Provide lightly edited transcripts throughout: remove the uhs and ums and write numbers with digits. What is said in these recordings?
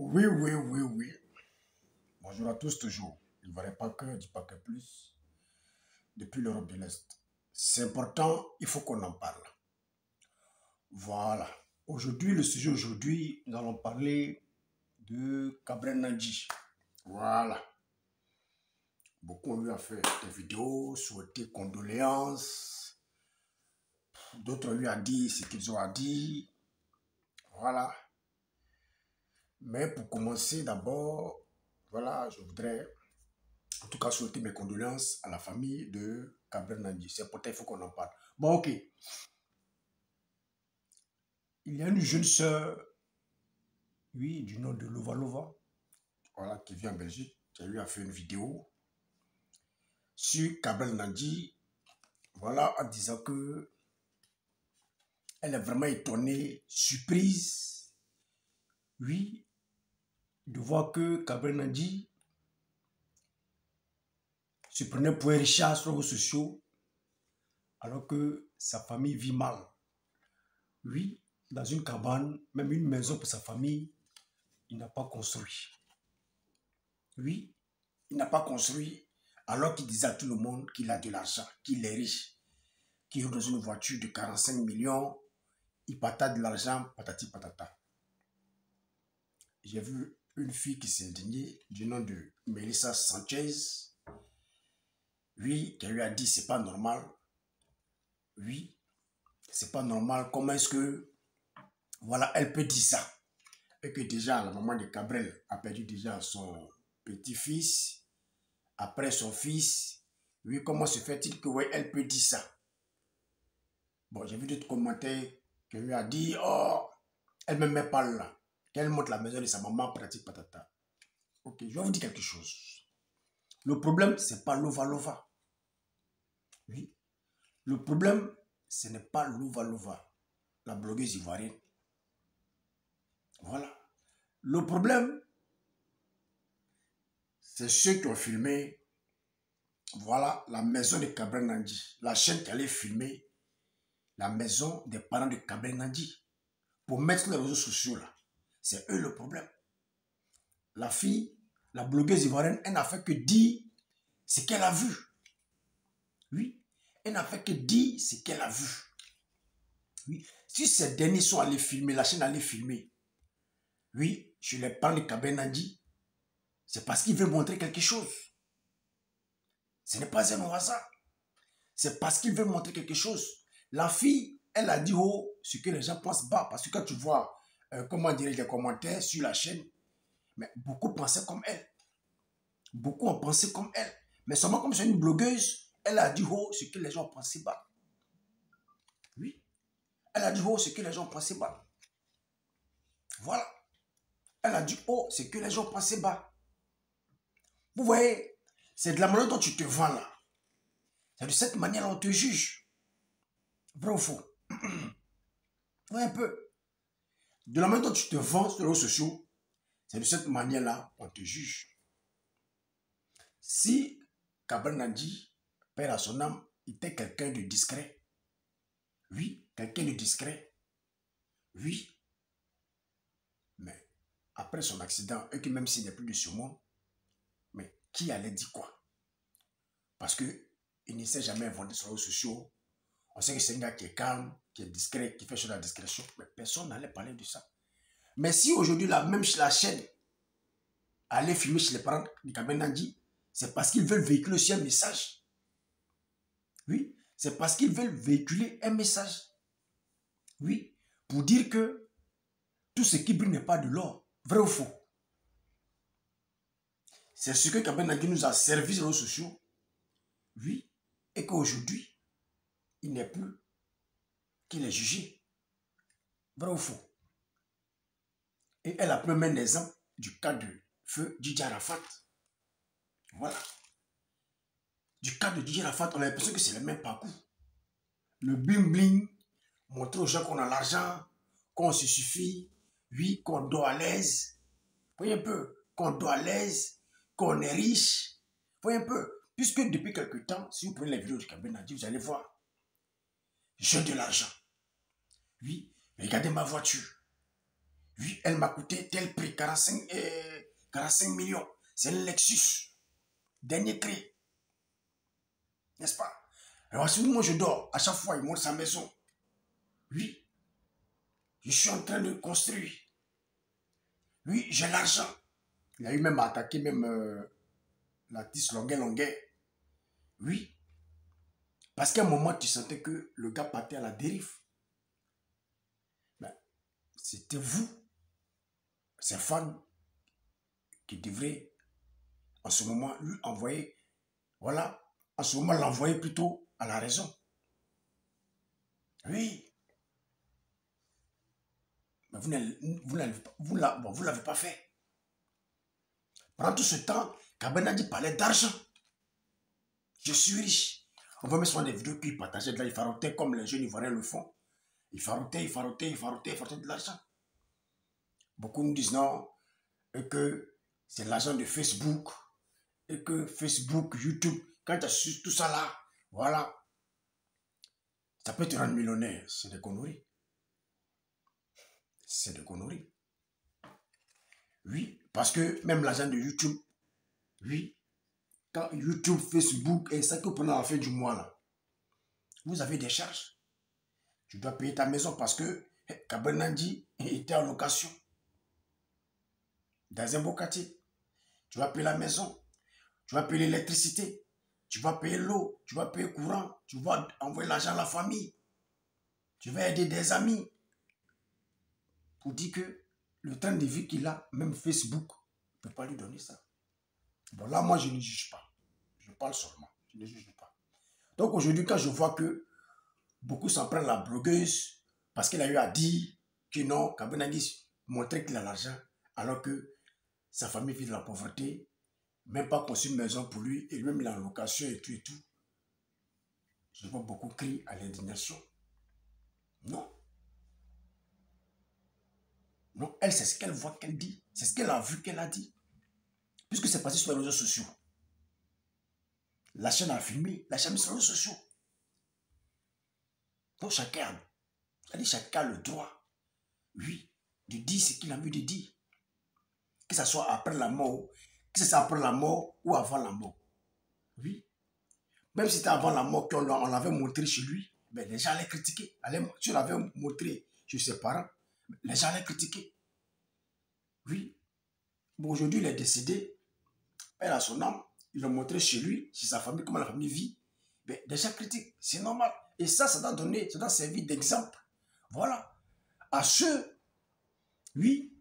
Oui, oui, oui, oui. Bonjour à tous toujours. Il ne valait pas que, dis pas que plus, depuis l'Europe de l'Est. C'est important, il faut qu'on en parle. Voilà. Aujourd'hui, le sujet aujourd'hui, nous allons parler de Cabrel Nandji. Voilà. Beaucoup ont eu à faire des vidéos, souhaiter condoléances. D'autres lui ont dit ce qu'ils ont à dire. Voilà. Mais pour commencer d'abord, voilà, je voudrais en tout cas souhaiter mes condoléances à la famille de Cabrel Nandji. C'est peut-être qu'il faut qu'on en parle. Bon, ok. Il y a une jeune sœur, oui, du nom de Lova Lova, voilà, qui vit en Belgique, qui a eu à faire une vidéo sur Cabrel Nandji, voilà, en disant que elle est vraiment étonnée, surprise, oui, de voir que Cabrel Nandji se prenait pour un Richard sur les réseaux sociaux, alors que sa famille vit mal. Oui, dans une cabane, même une maison pour sa famille, il n'a pas construit. Oui, il n'a pas construit alors qu'il disait à tout le monde qu'il a de l'argent, qu'il est riche, qu'il est dans une voiture de 45 millions, il partage de l'argent, patati patata. J'ai vu une fille qui s'est indignée du nom de Melissa Sanchez. Oui, qui lui a dit c'est pas normal. Oui, c'est pas normal. Comment est-ce que, voilà, elle peut dire ça? Et que déjà, la maman de Cabrel a perdu déjà son petit-fils, après son fils. Oui, comment se fait-il que, ouais, elle peut dire ça? Bon, j'ai vu d'autres commentaires qui lui a dit, oh, elle ne me met pas là. Qu'elle monte la maison de sa maman, pratique patata. Ok, je vais vous dire quelque chose. Le problème, ce n'est pas Lova Lova. Oui. Le problème, ce n'est pas Lova Lova, la blogueuse ivoirienne. Voilà. Le problème, c'est ceux qui ont filmé, voilà, la maison de Cabrel Nandji. La chaîne qui allait filmer la maison des parents de Cabrel Nandji pour mettre sur les réseaux sociaux là. C'est eux le problème. La fille, la blogueuse ivoirienne, elle n'a fait que dire ce qu'elle a vu. Oui, elle n'a fait que dire ce qu'elle a vu. Oui, si ces derniers sont allés filmer, la chaîne allait filmer, oui, je les parle de Cabrel Nandji, c'est parce qu'il veut montrer quelque chose. Ce n'est pas un hasard. C'est parce qu'il veut montrer quelque chose. La fille, elle a dit haut ce que les gens pensent bas. Parce que quand tu vois, comment dire, les commentaires sur la chaîne, mais beaucoup pensaient comme elle. Beaucoup ont pensé comme elle. Mais seulement comme c'est une blogueuse, elle a dit haut ce que les gens pensaient bas. Oui. Elle a dit haut ce que les gens pensaient bas. Voilà. Elle a dit haut ce que les gens pensaient bas. Vous voyez, c'est de la manière dont tu te vends là. C'est de cette manière on te juge. Vrai ou faux? Oui, un peu. De la manière dont tu te vends sur les réseaux sociaux, c'est de cette manière-là qu'on te juge. Si Cabrel Nandji, père à son âme, était quelqu'un de discret, oui, quelqu'un de discret, oui, mais après son accident, et que même s'il n'est plus de ce monde, mais qui allait dire quoi? Parce qu'il ne s'est jamais vendu sur les réseaux sociaux. On sait que c'est un gars qui est calme, qui est discret, qui fait sur la discrétion, mais personne n'allait parler de ça. Mais si aujourd'hui, la chaîne allait filmer chez les parents de Cabrel Nandji, c'est parce qu'ils veulent véhiculer aussi un message. Oui, c'est parce qu'ils veulent véhiculer un message. Oui, pour dire que tout ce qui brille n'est pas de l'or. Vrai ou faux? C'est ce que Cabrel Nandji nous a servi sur les réseaux sociaux. Oui, et qu'aujourd'hui, il n'est plus qu'il est jugé. Vrai ou faux? Et elle a pris même l'exemple du cas de feu Didier Arafat. Voilà. Du cas de Didier Arafat, on a l'impression que c'est le même parcours. Le bling bling, montrer aux gens qu'on a l'argent, qu'on se suffit, oui, qu'on dort à l'aise. Voyez un peu, qu'on dort à l'aise, qu'on est riche. Voyez un peu, puisque depuis quelque temps, si vous prenez les vidéos de Cabrel Nandji, vous allez voir, j'ai de l'argent. Oui, regardez ma voiture. Oui, elle m'a coûté tel prix, 45 millions. C'est un Lexus. Dernier cri. N'est-ce pas? Alors, si moi je dors, à chaque fois, il monte sa maison. Oui, je suis en train de construire. Oui, j'ai l'argent. Il a eu même attaqué même l'artiste Longuet. Oui, parce qu'à un moment, tu sentais que le gars partait à la dérive. Ben, c'était vous, ces fans, qui devraient en ce moment lui envoyer, voilà, en ce moment l'envoyer plutôt à la raison. Oui, mais vous ne l'avez pas fait. Pendant tout ce temps, Kabenadi parlait d'argent. Je suis riche. On voit même souvent des vidéos qu'il partageait de là, il farotait comme les jeunes Ivoiriens le font. Il farotait de l'argent. Beaucoup nous disent non, et que c'est l'argent de Facebook, et que Facebook, YouTube, quand tu as su tout ça là, voilà, ça peut te rendre millionnaire. C'est des conneries. C'est des conneries. Oui, parce que même l'argent de YouTube, oui, quand YouTube, Facebook, et ça que pendant la fin du mois là, vous avez des charges. Tu dois payer ta maison parce que Kabenandi était en location dans un beau quartier. Tu vas payer la maison, tu vas payer l'électricité, tu vas payer l'eau, tu vas payer le courant, tu vas envoyer l'argent à la famille, tu vas aider des amis. Pour dire que le train de vie qu'il a, même Facebook ne peut pas lui donner ça. Bon, là, moi, je ne juge pas. Je parle seulement. Je ne juge pas. Donc, aujourd'hui, quand je vois que beaucoup s'en prennent la blogueuse parce qu'elle a eu à dire que non, Kabenagi montrait qu'il a l'argent alors que sa famille vit de la pauvreté, même pas construit une maison pour lui et lui-même il est en location et tout et tout. Je vois beaucoup crier à l'indignation. Non. Non, elle, c'est ce qu'elle voit qu'elle dit. C'est ce qu'elle a vu qu'elle a dit. Puisque c'est passé sur les réseaux sociaux. La chaîne a filmé, la chaîne sur les réseaux sociaux. Donc chacun a le droit, oui, de dire ce qu'il a envie de dire. Que ce soit après la mort, que ce soit après la mort ou avant la mort. Oui. Même si c'était avant la mort qu'on l'avait montré chez lui, ben les gens allaient critiquer. Si on l'avait montré chez ses parents, les gens allaient critiquer. Oui. Bon, aujourd'hui, il est décédé. Elle a son âme. Il l'a montré chez lui, chez sa famille, comment la famille vit. Ben, les gens critiquent. C'est normal. Et ça doit servir d'exemple. Voilà. À ceux, oui,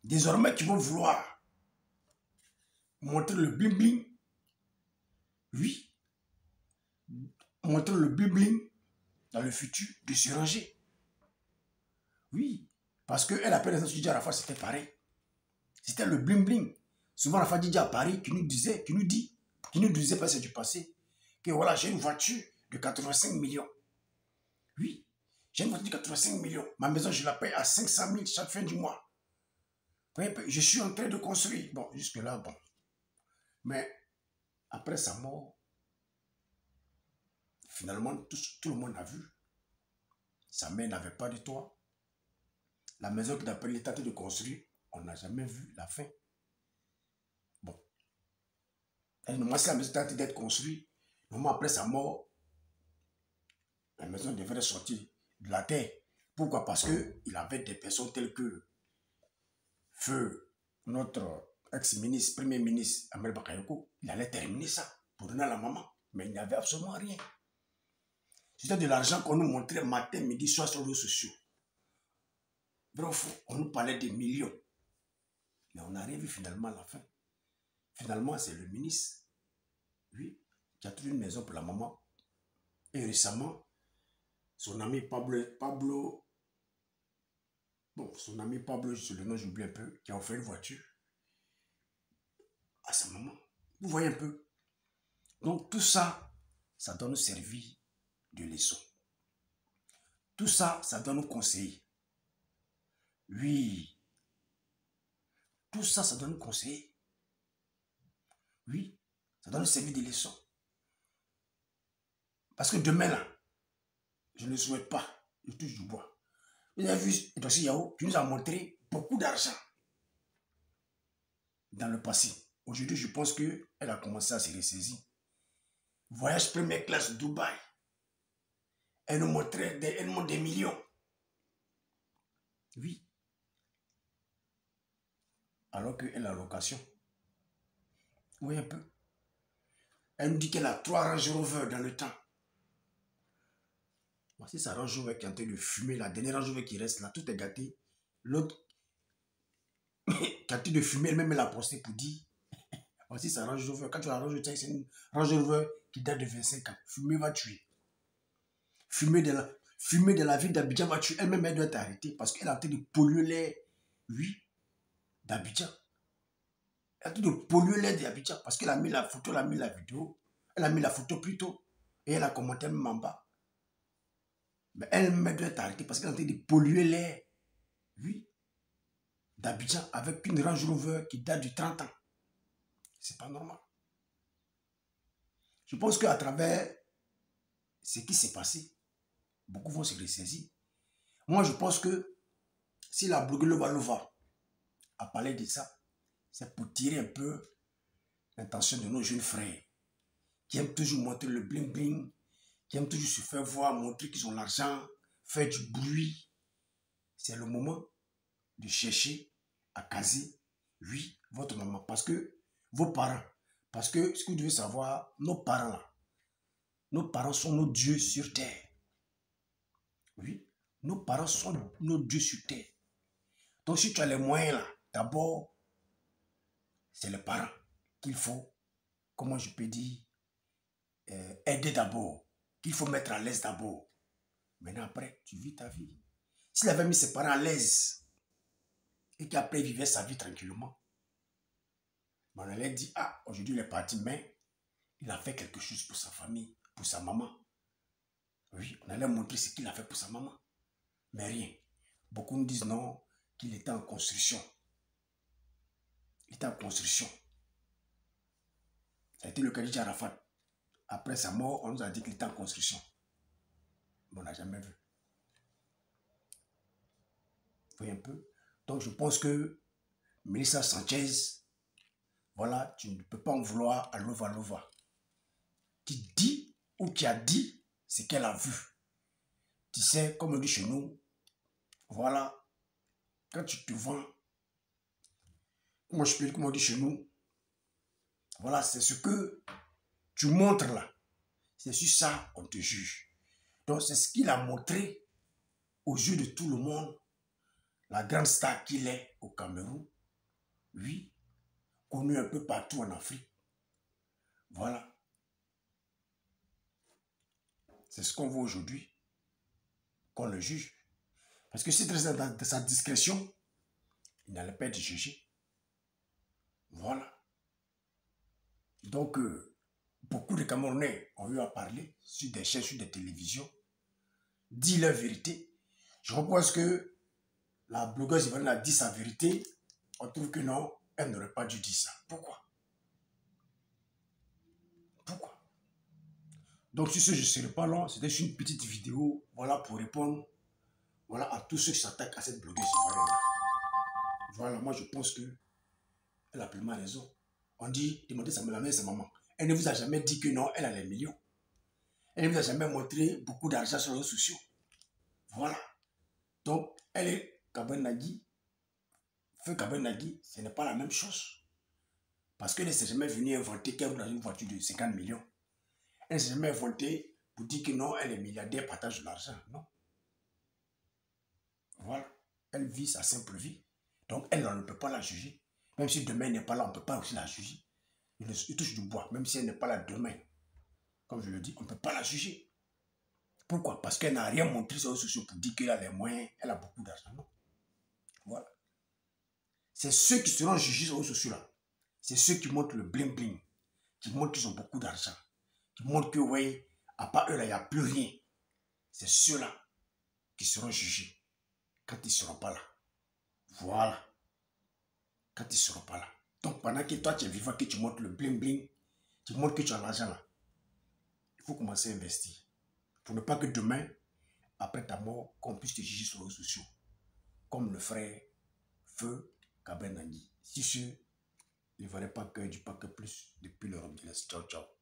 désormais qui vont vouloir montrer le bling-bling. Oui. Montrer le bling-bling dans le futur de se ranger. Oui. Parce qu'elle appelle les étudiants à la fois, c'était pareil. C'était le bling-bling. Souvent, la Fadidja à Paris qui nous disait pas c'est du passé, que voilà, j'ai une voiture de 85 millions. Oui, j'ai une voiture de 85 millions. Ma maison, je la paye à 500 000 chaque fin du mois. Je suis en train de construire. Bon, jusque-là, bon. Mais après sa mort, finalement, tout le monde a vu. Sa mère n'avait pas de toit. La maison qu'il a pris l'état de construire, on n'a jamais vu la fin. Bon. Moi, si la maison était d'être construite, normalement après sa mort, la maison devrait sortir de la terre. Pourquoi? Parce qu'il avait des personnes telles que Feu, notre ex-ministre, premier ministre, Amel Bakayoko, il allait terminer ça pour donner à la maman. Mais il n'y avait absolument rien. C'était de l'argent qu'on nous montrait matin, midi, soir sur les réseaux sociaux. Bref, on nous parlait des millions. Mais on n'a rien vu finalement à la fin. Finalement, c'est le ministre, oui, qui a trouvé une maison pour la maman. Et récemment, son ami Pablo, son ami Pablo, c'est le nom, j'oublie un peu, qui a offert une voiture à sa maman. Vous voyez un peu. Donc tout ça, ça doit nous servir de leçon. Tout ça, ça doit nous conseiller. Oui. Tout ça, ça doit nous conseiller. Oui. Ça doit nous servir de leçon. Parce que demain, là, je ne souhaite pas, je touche du bois. Vous avez vu, Edouard Yao, qui nous a montré beaucoup d'argent dans le passé. Aujourd'hui, je pense qu'elle a commencé à se ressaisir. Voyage première classe Dubaï. Elle nous montrait des millions. Oui. Alors qu'elle a location. Oui, un peu. Elle nous dit qu'elle a 3 Range Rover dans le temps. Voici sa Range Rover qui est en train de fumer. La dernière Range Rover qui reste là, tout est gâté. L'autre, qui est en train de fumer, elle-même elle a posté pour dire voici sa Range Rover. Quand tu as la Range Rover, c'est une Range Rover qui date de 25 ans. Fumer va tuer. Fumer de la ville d'Abidjan va tuer. Elle-même, elle doit être arrêtée parce qu'elle est en train de polluer l'air, oui, d'Abidjan. Elle est en train de polluer l'air d'Abidjan parce qu'elle a mis la photo, elle a mis la vidéo. Elle a mis la photo plus tôt et elle a commenté même en bas. Mais elle-même doit être arrêtée parce qu'elle est en train de polluer l'air, oui, d'Abidjan avec une Range Rover qui date de 30 ans. C'est pas normal. Je pense qu'à travers ce qui s'est passé, beaucoup vont se ressaisir. Moi, je pense que si la blogueuse Lova a parlé de ça, c'est pour tirer un peu l'intention de nos jeunes frères qui aiment toujours montrer le bling bling, qui aiment toujours se faire voir, montrer qu'ils ont l'argent, faire du bruit. C'est le moment de chercher à caser, oui, votre maman. Parce que vos parents, parce que ce que vous devez savoir, nos parents là, nos parents sont nos dieux sur terre. Oui, nos parents sont nos dieux sur terre. Donc si tu as les moyens là, d'abord, c'est les parents qu'il faut, comment je peux dire, aider d'abord, qu'il faut mettre à l'aise d'abord. Maintenant après, tu vis ta vie. S'il avait mis ses parents à l'aise et qu'après il vivait sa vie tranquillement, on allait dire, ah, aujourd'hui il est parti, mais il a fait quelque chose pour sa famille, pour sa maman. Oui, on allait montrer ce qu'il a fait pour sa maman. Mais rien. Beaucoup nous disent non, qu'il était en construction. Il était en construction. Ça a été le cas de Arafat. Après sa mort, on nous a dit qu'il était en construction. Mais on n'a jamais vu. Vous voyez un peu? Donc je pense que Melissa Sanchez, voilà, tu ne peux pas en vouloir à Lova, qui dit ou qui a dit ce qu'elle a vu. Tu sais, comme on dit chez nous, voilà, quand tu te vends, comme on dit chez nous, voilà, c'est ce que tu montres là. C'est sur ça qu'on te juge. Donc c'est ce qu'il a montré aux yeux de tout le monde, la grande star qu'il est au Cameroun, oui, connu un peu partout en Afrique. Voilà. C'est ce qu'on voit aujourd'hui, qu'on le juge. Parce que si c'est dans sa discrétion, il n'allait pas être jugé. Voilà. Donc, beaucoup de Camerounais ont eu à parler sur des chaînes, sur des télévisions, dire leur vérité. Je pense que la blogueuse Yvonne a dit sa vérité. On trouve que non, elle n'aurait pas dû dire ça. Pourquoi? Pourquoi? Donc, sur ce, je ne serai pas long. C'était juste une petite vidéo, voilà, pour répondre, voilà, à tous ceux qui s'attaquent à cette blogueuse ivoirienne. Voilà, moi, je pense que elle a pleinement raison. On dit, demandez sa mère, sa maman. Elle ne vous a jamais dit que non, elle a les millions. Elle ne vous a jamais montré beaucoup d'argent sur les réseaux sociaux. Voilà. Donc, elle est Caben Nagui. Feu Caben Nagui, ce n'est pas la même chose. Parce qu'elle ne s'est jamais venue inventer qu'elle est dans une voiture de 50 millions. Elle ne s'est jamais inventée pour dire que non, elle est milliardaire, partage de l'argent. Non. Voilà. Elle vit sa simple vie. Donc, elle, on ne peut pas la juger. Même si demain elle n'est pas là, on ne peut pas aussi la juger. Il touche du bois, même si elle n'est pas là demain. Comme je le dis, on ne peut pas la juger. Pourquoi? Parce qu'elle n'a rien montré sur les réseaux sociaux pour dire qu'elle a les moyens, elle a beaucoup d'argent. Non. Voilà. C'est ceux qui seront jugés sur les réseaux sociaux là. C'est ceux qui montrent le bling bling, qui montrent qu'ils ont beaucoup d'argent, qui montrent que, oui, à part eux là, il n'y a plus rien. C'est ceux-là qui seront jugés quand ils ne seront pas là. Voilà. Quand ils ne seront pas là. Donc pendant que toi tu es vivant, que tu montres le bling bling, tu montres que tu as l'argent là, il faut commencer à investir. Pour ne pas que demain, après ta mort, qu'on puisse te juger sur les réseaux sociaux. Comme le frère Feu Cabernet Nandi. Si ce, il ne valait pas que du paquet plus depuis l'Europe de l'Est. Ciao, ciao.